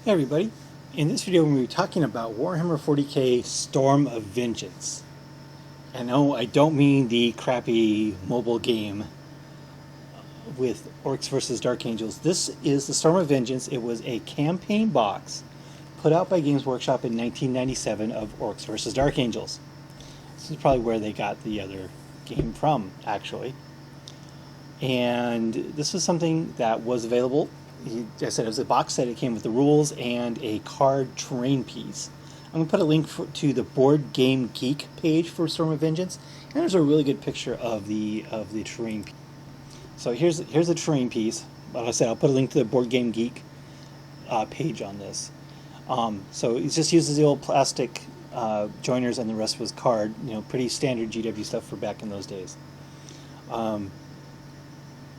Hey everybody, in this video we're going to be talking about Warhammer 40k Storm of Vengeance. And no, I don't mean the crappy mobile game with Orcs versus Dark Angels. This is the Storm of Vengeance. It was a campaign box put out by Games Workshop in 1997 of Orcs versus Dark Angels. This is probably where they got the other game from, actually. And this was something that was available. I said it was a box set. It came with the rules and a card terrain piece. I'm going to put a link to the Board Game Geek page for Storm of Vengeance, and there's a really good picture of the terrain piece. So here's the terrain piece. Like I said, I'll put a link to the Board Game Geek page on this. So it just uses the old plastic joiners, and the rest was card. Pretty standard GW stuff for back in those days.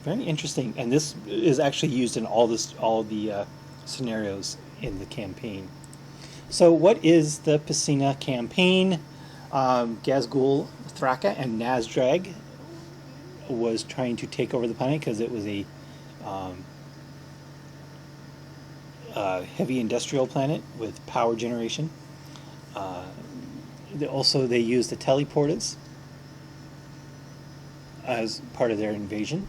Very interesting, and this is actually used in all the scenarios in the campaign. So, what is the Piscina Campaign? Gazgul, Thraka, and Nazdrag was trying to take over the planet because it was a heavy industrial planet with power generation. They used the teleporters as part of their invasion.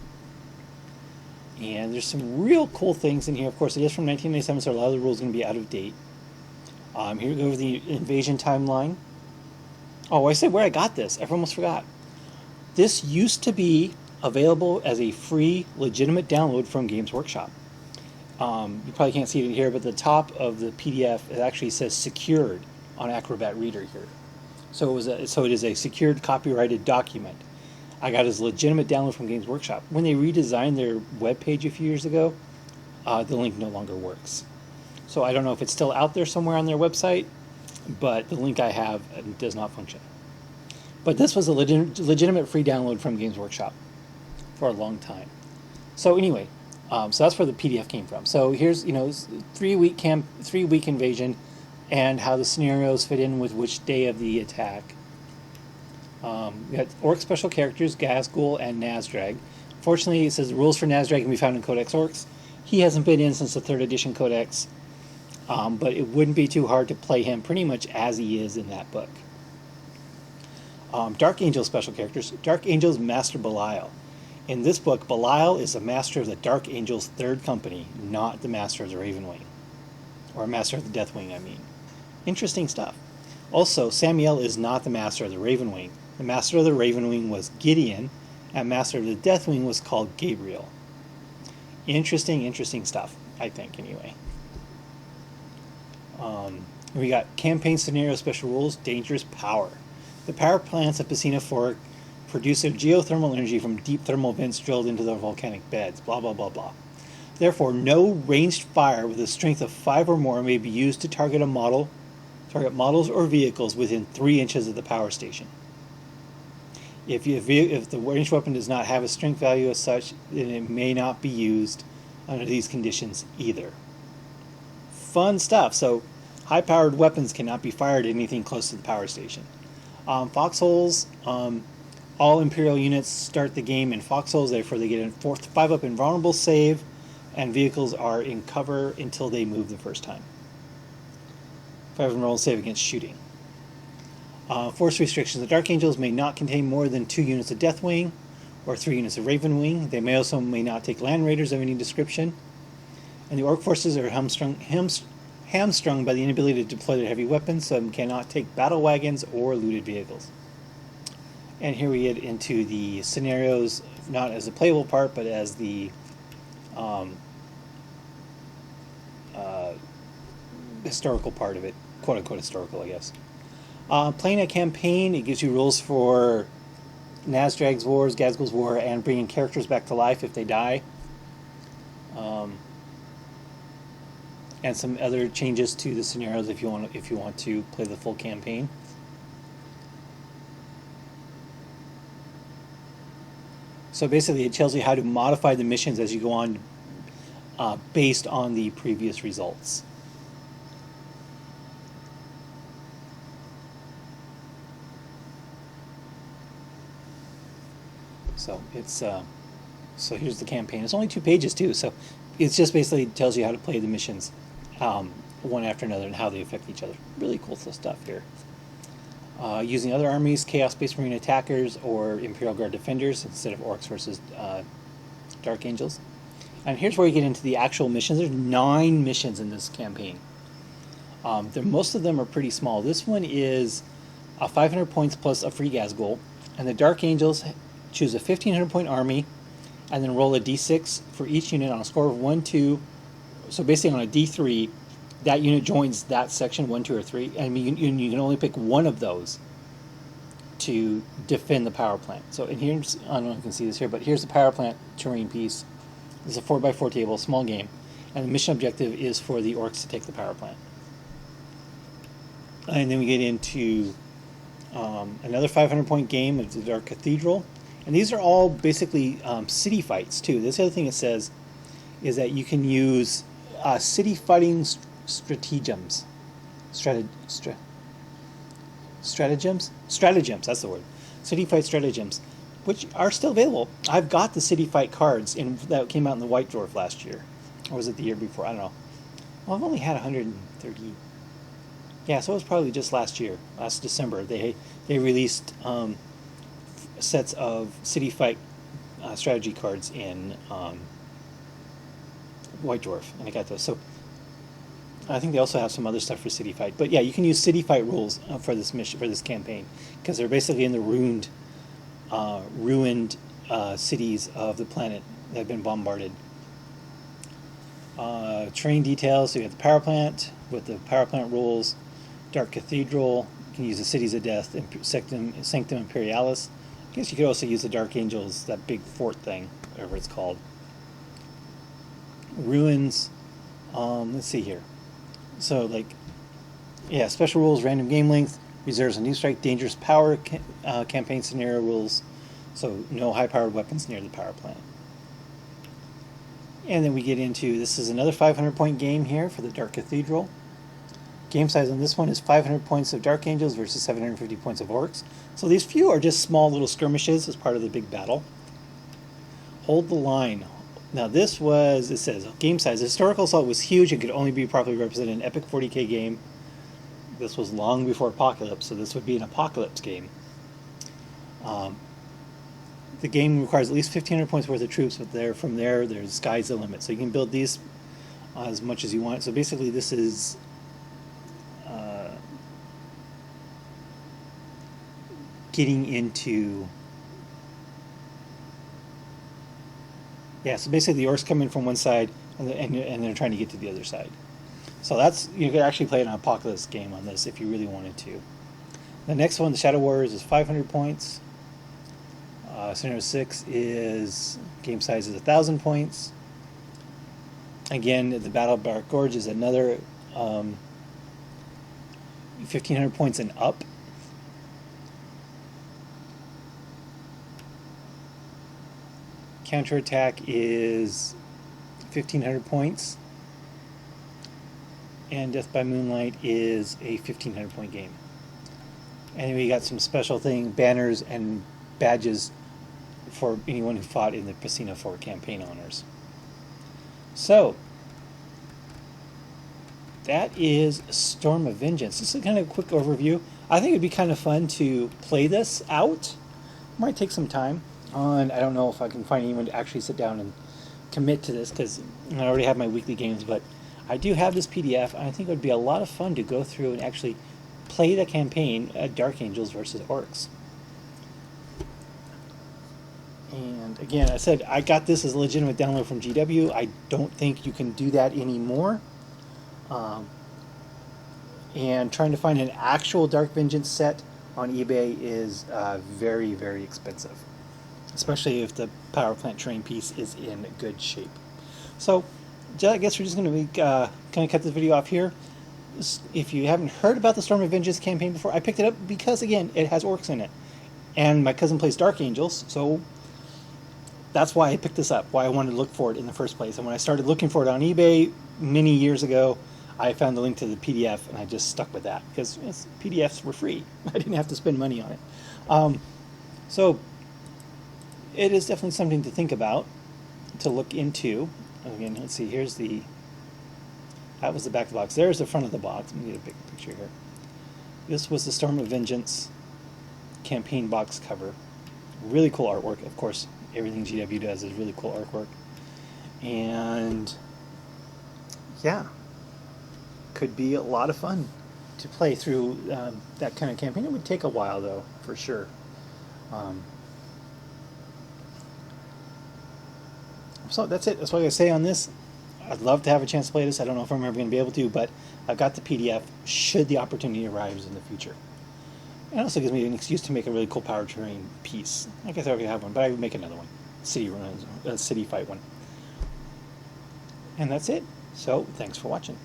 And there's some real cool things in here. Of course, it is from 1997, so a lot of the rules are going to be out of date. Here we go over the invasion timeline. Oh, I said where I got this. I almost forgot. This used to be available as a free, legitimate download from Games Workshop. You probably can't see it in here, but the top of the PDF, it actually says secured on Acrobat Reader here. So it is a secured, copyrighted document. I got as a legitimate download from Games Workshop. When they redesigned their webpage a few years ago, the link no longer works. So I don't know if it's still out there somewhere on their website, but the link I have does not function. But this was a legitimate free download from Games Workshop for a long time. So anyway, so that's where the PDF came from. So here's 3-week invasion, and how the scenarios fit in with which day of the attack. We got Orc special characters, Gazgul and Nazdrag. Fortunately, it says the rules for Nazdrag can be found in Codex Orcs. He hasn't been in since the 3rd edition Codex, but it wouldn't be too hard to play him pretty much as he is in that book. Dark Angel special characters. Dark Angel's Master Belial. In this book, Belial is the master of the Dark Angel's 3rd company, not the master of the Raven Wing. Or master of the Death Wing, I mean. Interesting stuff. Also, Samiel is not the master of the Raven Wing. The master of the Raven Wing was Gideon, and master of the Death Wing was called Gabriel. Interesting stuff, I think, anyway. We got campaign scenario special rules, dangerous power. The power plants of Piscina Fork produce their geothermal energy from deep thermal vents drilled into the volcanic beds, blah, blah, blah, blah. Therefore, no ranged fire with a strength of 5 or more may be used to target models or vehicles within 3 inches of the power station. If the ranged weapon does not have a strength value as such, then it may not be used under these conditions either. Fun stuff. So, high-powered weapons cannot be fired at anything close to the power station. Foxholes, all Imperial units start the game in foxholes, therefore they get a 5-up invulnerable save, and vehicles are in cover until they move the first time. 5 invulnerable save against shooting. Force restrictions. The Dark Angels may not contain more than 2 units of Death Wing or 3 units of Raven Wing. They may not take Land Raiders of any description. And the Orc forces are hamstrung by the inability to deploy their heavy weapons, so they cannot take battle wagons or looted vehicles. And here we get into the scenarios, not as a playable part, but as the historical part of it. Quote-unquote historical, I guess. Playing a campaign, it gives you rules for Nazdrag's Wars, Gazgul's War, and bringing characters back to life if they die. And some other changes to the scenarios if you want to play the full campaign. So basically, it tells you how to modify the missions as you go on, based on the previous results. So here's the campaign. It's only 2 pages too, so it just basically tells you how to play the missions one after another and how they affect each other. Really cool stuff here. Using other armies, Chaos Space Marine attackers or Imperial Guard defenders instead of orcs versus Dark Angels. And here's where you get into the actual missions. There's 9 missions in this campaign. Most of them are pretty small. This one is 500 points plus a free gas goal. And the Dark Angels choose a 1,500 point army and then roll a d6 for each unit on a score of 1, 2. So basically on a d3, that unit joins that section, 1, 2, or 3. And you can only pick one of those to defend the power plant. So in here, I don't know if you can see this here, but here's the power plant terrain piece. This is a 4x4 table, small game. And the mission objective is for the orcs to take the power plant. And then we get into another 500 point game of the Dark Cathedral. And these are all basically city fights too. This other thing it says is that you can use city fighting stratagems. Stratagems, that's the word. City fight stratagems, which are still available. I've got the city fight cards that came out in the White Dwarf last year. Or was it the year before? I don't know. Well, I've only had 130. Yeah, so it was probably just last year, last December. They released sets of city fight strategy cards in White Dwarf, and I got those. So I think they also have some other stuff for city fight. But yeah, you can use city fight rules for this mission, for this campaign, because they're basically in the ruined cities of the planet that have been bombarded. Terrain details. So you have the power plant with the power plant rules. Dark Cathedral. You can use the Cities of Death and Sanctum Imperialis. I guess you could also use the Dark Angels, that big fort thing, whatever it's called. Ruins. Let's see here. So, yeah, special rules, random game length, reserves a new strike, dangerous power campaign scenario rules. So, no high-powered weapons near the power plant. And then we get into, this is another 500-point game here for the Dark Cathedral. Game size on this one is 500 points of Dark Angels versus 750 points of Orcs. So these few are just small little skirmishes as part of the big battle. Hold the line. Now this was, it says, game size. Historical Assault was huge and could only be properly represented in an epic 40k game. This was long before Apocalypse, so this would be an Apocalypse game. The game requires at least 1,500 points worth of troops, but from there, the sky's the limit. So you can build these as much as you want. So basically this is getting into... Yeah, so basically the orcs come in from one side and they're trying to get to the other side. So that's, you could actually play an Apocalypse game on this if you really wanted to. The next one, the Shadow Warriors, is 500 points. Scenario 6 is, game size is 1,000 points. Again, the Battle of Dark Gorge is another 1,500 points and up. Counterattack is 1,500 points. And Death by Moonlight is a 1,500 point game. And then we got some special banners and badges for anyone who fought in the Piscina Campaign honors. So that is Storm of Vengeance. This is kind of a quick overview. I think it'd be kind of fun to play this out. Might take some time. I don't know if I can find anyone to actually sit down and commit to this, because I already have my weekly games, but I do have this PDF, and I think it would be a lot of fun to go through and actually play the campaign at Dark Angels versus Orcs. And again, I said I got this as a legitimate download from GW. I don't think you can do that anymore. And trying to find an actual Dark Vengeance set on eBay is very, very expensive, especially if the power plant terrain piece is in good shape. So I guess we're just going to be kind of cut this video off here. If you haven't heard about the Storm of Vengeance campaign before, I picked it up because, again, it has orcs in it. And my cousin plays Dark Angels, so that's why I picked this up, why I wanted to look for it in the first place. And when I started looking for it on eBay many years ago, I found the link to the PDF, and I just stuck with that, because PDFs were free. I didn't have to spend money on it. So it is definitely something to think about, to look into. Again, let's see, here's the That was the back of the box. There's the front of the box. Let me get a big picture here. This was the Storm of Vengeance campaign box cover. Really cool artwork. Of course, everything GW does is really cool artwork. And yeah, could be a lot of fun to play through that kind of campaign. It would take a while, though, for sure. So that's it. That's what I say on this. I'd love to have a chance to play this. I don't know if I'm ever going to be able to, but I've got the PDF should the opportunity arise in the future. It also gives me an excuse to make a really cool power terrain piece. I guess I already have one, but I would make another one. City fight one. And that's it. So, thanks for watching.